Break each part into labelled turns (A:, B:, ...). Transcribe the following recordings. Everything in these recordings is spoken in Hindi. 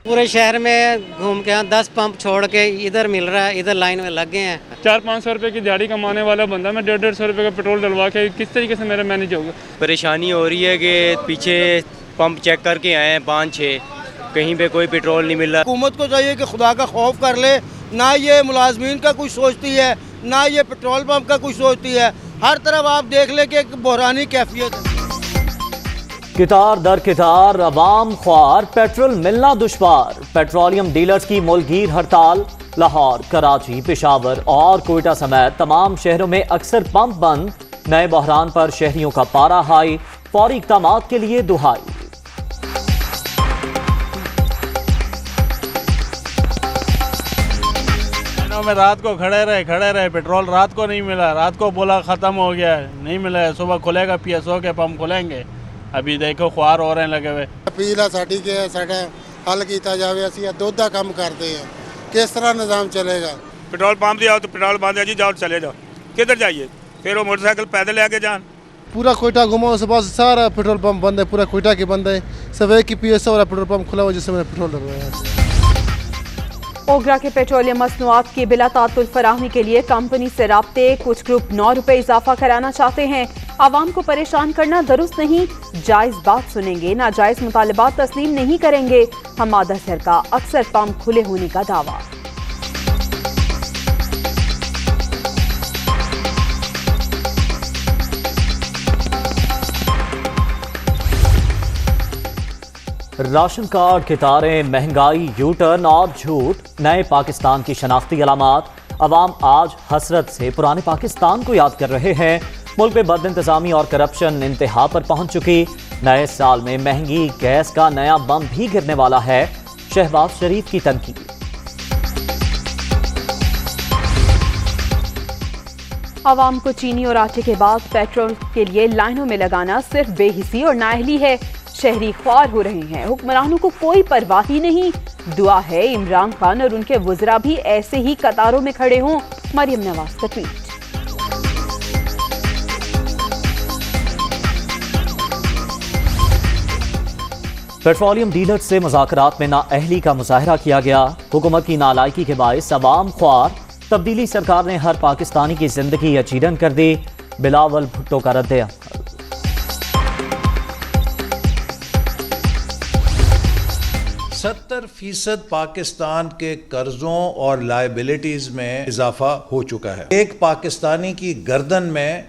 A: पूरे शहर में घूम के 10 पंप छोड़ के इधर मिल रहा है, इधर लाइन में लग गए हैं।
B: 400-500 रुपए की दिहाड़ी कमाने वाला बंदा मैं 150-150 रुपए का पेट्रोल डलवा के किस तरीके से मेरा मैनेज होगा।
C: परेशानी हो रही है कि पीछे पंप चेक करके आए हैं 5-6, कहीं पे कोई पेट्रोल नहीं मिल रहा।
D: हुकूमत को चाहिए कि खुदा का खौफ कर ले, ना ये मुलाजमीन का कुछ सोचती है, ना ये पेट्रोल पंप का कुछ सोचती है। हर तरफ आप देख ले कि एक बहरानी कैफियत है।
E: कितार दर कितार अवाम ख्वार, पेट्रोल मिलना दुश्वार। पेट्रोलियम डीलर्स की मुल्कगीर हड़ताल। लाहौर, कराची, पेशावर और कोयटा समेत तमाम शहरों में अक्सर पंप बंद। नए बहरान पर शहरियों का पारा हाई। फौरी इक़दामात के लिए दुहाई।
F: में रात को खड़े रहे, पेट्रोल रात को नहीं मिला। रात को बोला ख़त्म हो गया है, नहीं मिला है। सुबह खुलेगा, PSO के पंप खुलेंगे। अभी देखो ख्वार हो रहे हैं लगे हुए।
G: अपील साड़ी के साढ़ा हल किया जाए। असी दुध का काम करते हैं, किस तरह निज़ाम चलेगा।
H: पेट्रोल पंप दिया तो पेट्रोल बंद है जी, जाओ चले जाओ। किधर जाइए? फिर वो मोटरसाइकिल पैदल लेके जान।
G: पूरा कोयटा घुमा, उसके बाद सारा पेट्रोल पंप बंद है, पूरा कोयटा के बंद है। सब एक ही PSO वाला पेट्रोल पंप खुला हुआ जिससे मैंने पेट्रोल डलवाया है।
I: ओगरा के पेट्रोलियम मसनूआत की बिला तातुल फराहमी के लिए कंपनी से राब्ते। कुछ ग्रुप 9 रुपए इजाफा कराना चाहते हैं। आवाम को परेशान करना दुरुस्त नहीं, जायज बात सुनेंगे, नाजायज मुतालबात तस्लीम नहीं करेंगे। हमादा सर का अक्सर पंप खुले होने का दावा।
E: राशन कार्ड की तारें, महंगाई, यू टर्न और झूठ, नए पाकिस्तान की शनाख्ती अलामात। अवाम आज हसरत से पुराने पाकिस्तान को याद कर रहे हैं। मुल्क में बद इंतजामी और करप्शन इंतहा पर पहुंच चुकी। नए साल में महंगी गैस का नया बम भी गिरने वाला है। शहबाज शरीफ की तनकीद।
I: आवाम को चीनी और आटे के बाद पेट्रोल के लिए लाइनों में लगाना सिर्फ बेहिसी और नाअहली है। शहरी ख्वार हो रहे हैं, हुक्मरानों को कोई परवाह ही नहीं। दुआ है इमरान खान और उनके वज़रा भी ऐसे ही कतारों में खड़े हों। मरियम नवाज का ट्वीट।
E: पेट्रोलियम डीलर्स से मुज़ाकरात में नाअहली का मुजाहरा किया गया। हुकूमत की नालायकी के बायस अवाम ख्वार। तब्दीली सरकार ने हर पाकिस्तानी की जिंदगी अचीरन कर दी। बिलावल भुट्टो का रद्द।
J: 70% पाकिस्तान के कर्जों और लायबिलिटीज में इजाफा हो चुका है। एक पाकिस्तानी की गर्दन में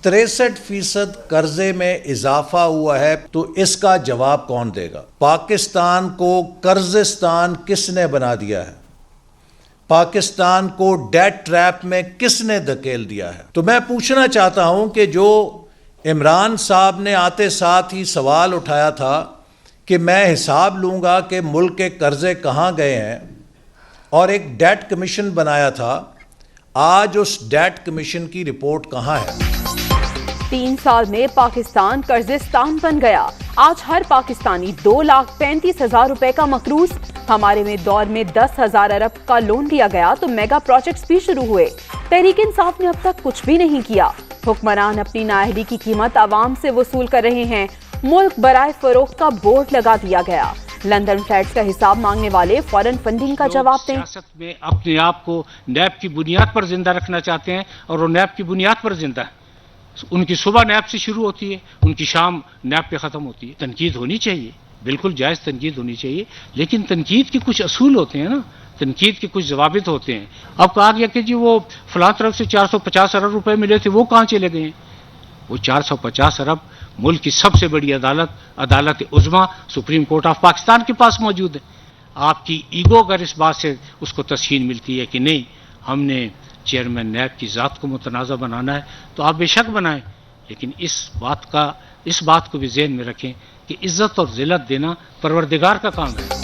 J: 63% कर्जे में इजाफा हुआ है, तो इसका जवाब कौन देगा? पाकिस्तान को कर्जिस्तान किसने बना दिया है? पाकिस्तान को डेट ट्रैप में किसने धकेल दिया है? तो मैं पूछना चाहता हूं कि जो इमरान साहब ने आते साथ ही सवाल उठाया था कि मैं हिसाब लूंगा कि मुल्क के कर्जे कहाँ गए हैं, और एक डेट कमीशन बनाया था, आज उस डेट कमीशन की रिपोर्ट कहाँ है?
I: 3 साल में पाकिस्तान कर्जिस्तान बन गया। आज हर पाकिस्तानी 2,35,000 रुपए का मकरूज। हमारे में दौर में 10,000 अरब का लोन लिया गया तो मेगा प्रोजेक्ट्स भी शुरू हुए। तहरीक इंसाफ ने अब तक कुछ भी नहीं किया। हुक्मरान अपनी नाअहली की कीमत आवाम से वसूल कर रहे हैं। मुल्क बराए फरोख्त का बोर्ड लगा दिया गया। लंदन फ्लैट्स का हिसाब मांगने वाले फॉरेन फंडिंग का जवाब दें।
K: सियासत में अपने आप को नैब की बुनियाद पर जिंदा रखना चाहते हैं, और वो नैब की बुनियाद पर जिंदा है। उनकी सुबह नैब से शुरू होती है, उनकी शाम नैब पे ख़त्म होती है। तनकीद होनी चाहिए, बिल्कुल जायज़ तनकीद होनी चाहिए, लेकिन तनकीद के कुछ असूल होते हैं ना, तनकीद के कुछ जवाबित होते हैं। अब कहा गया कि जी वो फलां तरफ से 450 अरब रुपए मिले थे, वो कहाँ चले गए? वो 450 अरब मुल्क की सबसे बड़ी अदालत उज़्मा सुप्रीम कोर्ट ऑफ पाकिस्तान के पास मौजूद है। आपकी ईगो अगर इस बात से उसको तस्कीन मिलती है कि नहीं, हमने चेयरमैन नैब की ज़ात को मुतनाज़ा बनाना है, तो आप बेशक बनाएं, लेकिन इस बात को भी ज़हन में रखें कि इज्जत और ज़िल्लत देना परवरदिगार का काम है।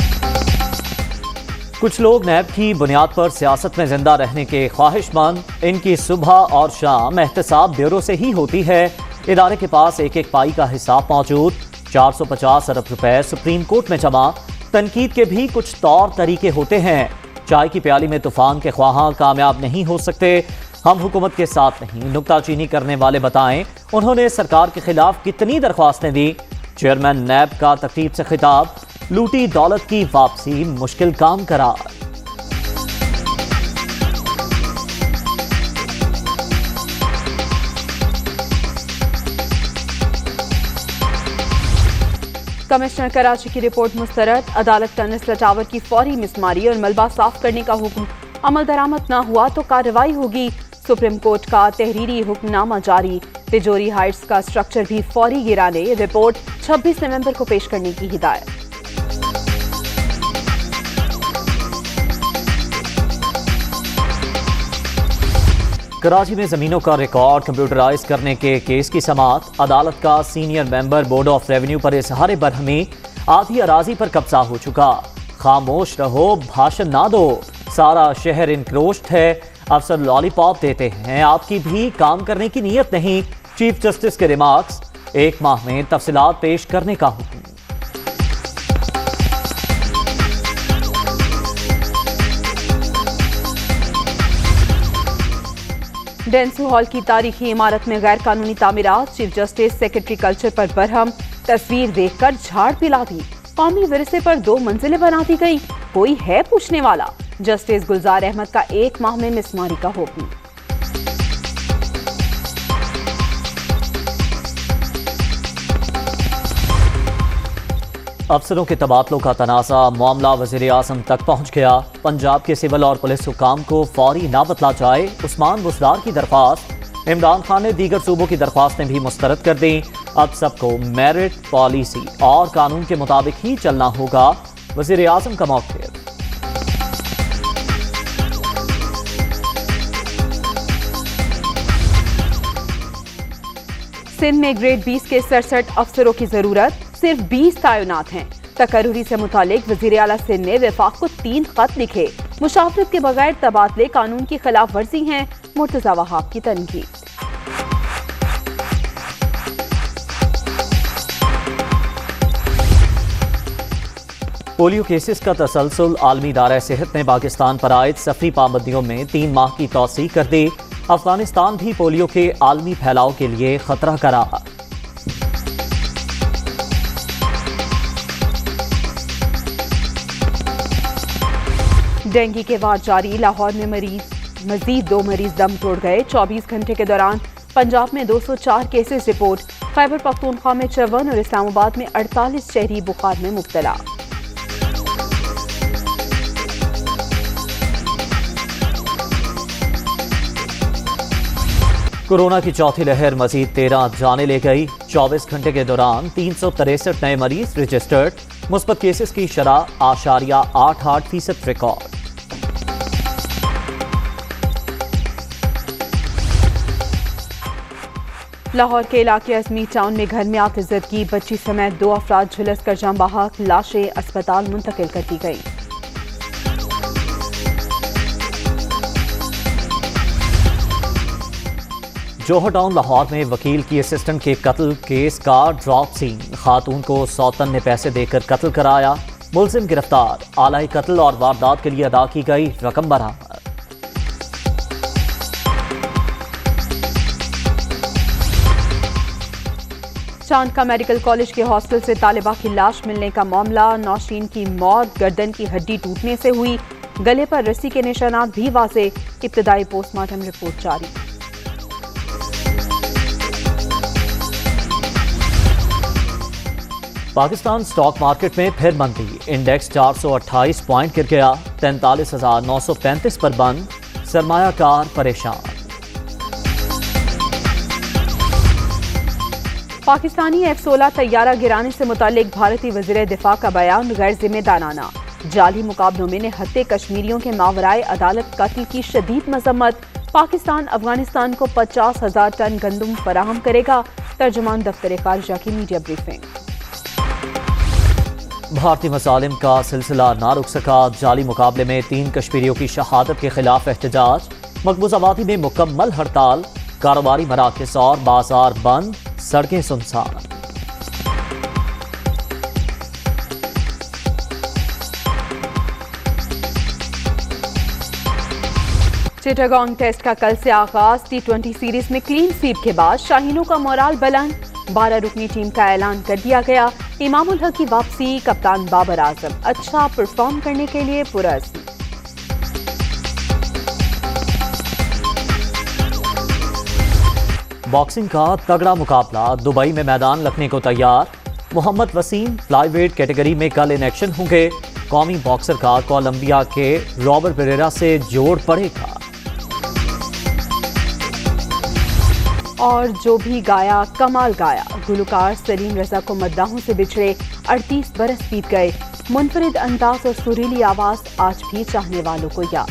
E: कुछ लोग नैब की बुनियाद पर सियासत में जिंदा रहने के ख्वाहिशमंद। इनकी सुबह और शाम एहतसाब ब्यूरो से ही होती है। इदारे के पास एक एक पाई का हिसाब मौजूद। 450 अरब रुपए सुप्रीम कोर्ट में जमा। तनकीद के भी कुछ तौर तरीके होते हैं। चाय की प्याली में तूफान के ख्वाहां कामयाब नहीं हो सकते। हम हुकूमत के साथ नहीं, नुक्ताचीनी करने वाले बताएं उन्होंने सरकार के खिलाफ कितनी दरख्वास्तें दी। चेयरमैन नैब का तकरीब से खिताब। लूटी दौलत की वापसी मुश्किल काम करार।
I: कमिश्नर कराची की रिपोर्ट मुस्तरद। अदालत का निस्ला टावर की फौरी मिसमारी और मलबा साफ करने का हुक्म अमल दरामद न हुआ तो कार्रवाई होगी। सुप्रीम कोर्ट का तहरीरी हुक्मनामा जारी। तिजोरी हाइट्स का स्ट्रक्चर भी फौरी गिराने रिपोर्ट 26 नवंबर को पेश करने की हिदायत।
E: कराची में जमीनों का रिकॉर्ड कंप्यूटराइज करने के केस की समाअत। अदालत का senior member board of revenue पर इजहार बरहमी। आधी अराजी पर कब्जा हो चुका। खामोश रहो, भाषण ना दो, सारा शहर इनक्रोच्ड है, अफसर लॉलीपॉप देते हैं, आपकी भी काम करने की नीयत नहीं। चीफ जस्टिस के रिमार्क्स। 1 माह में तफसीलात पेश करने का हुक्म।
I: डेंसू हॉल की तारीखी इमारत में गैर कानूनी तामीरात। चीफ जस्टिस सेक्रेटरी कल्चर पर बरहम। तस्वीर देखकर झाड़ पिला दी। कौमी विरसे पर 2 मंजिलें बना दी गई। कोई है पूछने वाला। जस्टिस गुलजार अहमद का 1 माह में मिसमारी का हुक्म।
E: अफसरों के तबादलों का तनाज़ा। मामला वज़ीर आज़म तक पहुँच गया। पंजाब के सिविल और पुलिस हुकाम को फौरी ना बतला जाए, उस्मान बुज़दार की दरख्वास्त। इमरान खान ने दीगर सूबों की दरख्वास्तें भी मुस्तरद कर दी। अब सबको मेरिट पॉलिसी और कानून के मुताबिक ही चलना होगा। वज़ीर आज़म का मौक़िफ़।
I: सिंध में ग्रेड 20 के 67 अफसरों की जरूरत। सिर्फ 20 तैनात हैं। तकर्रुरी से मुतालिक वज़ीर आला सिंध ने वफाक को 3 खत लिखे। मुशावरत के बगैर तबादले कानून की खिलाफ वर्जी हैं। मुर्तज़ा वहाब की तनकीद।
E: पोलियो केसेस का तसलसल। आलमी इदारा सेहत ने पाकिस्तान पर आयद सफरी पाबंदियों में 3 माह की तौसीह कर दी। अफगानिस्तान भी पोलियो के आलमी फैलाव के लिए खतरा करार।
I: डेंगू के वार जारी। लाहौर में मजीद 2 मरीज दम तोड़ गए। 24 घंटे के दौरान पंजाब में 204 केसेस रिपोर्ट। खैबर पख्तूनख्वा में 54 और इस्लामाबाद में 48 शहरी बुखार में मुब्तला।
E: कोरोना की चौथी लहर मजीद 13 जाने ले गई। 24 घंटे के दौरान 363 नए मरीज रजिस्टर्ड। मुस्बत केसेस की शरह 8.88% रिकॉर्ड।
I: लाहौर के इलाके अजमी टाउन में घर में आतिज़दगी। बच्ची समेत 2 अफराद झुलस कर जाम बहक। लाशें अस्पताल मुंतकिल कर दी गई।
E: जौहर टाउन लाहौर में वकील की असिस्टेंट के कत्ल केस का ड्रॉप सीन। खातून को सौतन ने पैसे देकर कत्ल कराया। मुलजिम गिरफ्तार। आलाई कत्ल और वारदात के लिए अदा की गई रकम बरामद।
I: चांद का मेडिकल कॉलेज के हॉस्टल से तालिबा की लाश मिलने का मामला। नौशीन की मौत गर्दन की हड्डी टूटने से हुई। गले पर रस्सी के निशानात भी वाज़े। इब्तदाई पोस्टमार्टम रिपोर्ट जारी।
E: पाकिस्तान स्टॉक मार्केट में फिर मंदी। इंडेक्स 428 पॉइंट गिर गया। 43,935 पर बंद। सरमायाकार परेशान।
I: पाकिस्तानी F-16 तैयारा गिराने से मुतालिक भारतीय वज़ीर दिफा का बयान गैर जिम्मेदाराना। जाली मुकाबलों में निहत्ते कश्मीरियों के मावराए अदालत कत्ल की शदीद मजम्मत। पाकिस्तान अफगानिस्तान को 50,000 टन गंदम फराहम करेगा। तर्जुमान दफ्तर खारजा की मीडिया ब्रीफिंग।
E: भारतीय मसालिम का सिलसिला ना रुक सका। जाली मुकाबले में 3 कश्मीरियों की शहादत के खिलाफ एहतजाज। मकबूजा वादी में मुकम्मल हड़ताल। कारोबारी मराकज़ और बाजार बंद। सड़कें सुनसान।
I: चिटागोंग टेस्ट का कल से आगाज। T20 सीरीज में क्लीन स्वीप के बाद शाहीनों का मोराल बुलंद। 12 रुकनी टीम का ऐलान कर दिया गया। इमामुल हक की वापसी, कप्तान बाबर आजम अच्छा परफॉर्म करने के लिए पुरअज़्म।
E: बॉक्सिंग का तगड़ा मुकाबला, दुबई में मैदान लगने को तैयार। मोहम्मद वसीम फ्लाईवेट कैटेगरी में कल इन एक्शन होंगे। कौमी बॉक्सर का कोलंबिया के रॉबर्ट पेरेरा से जोड़ पड़ेगा।
I: और जो भी गाया कमाल गाया, गुलकार सलीम रजा को मद्दाहों से बिछड़े 38 बरस बीत गए। मुनफरिद अंदाज और सुरीली आवाज आज भी चाहने वालों को याद।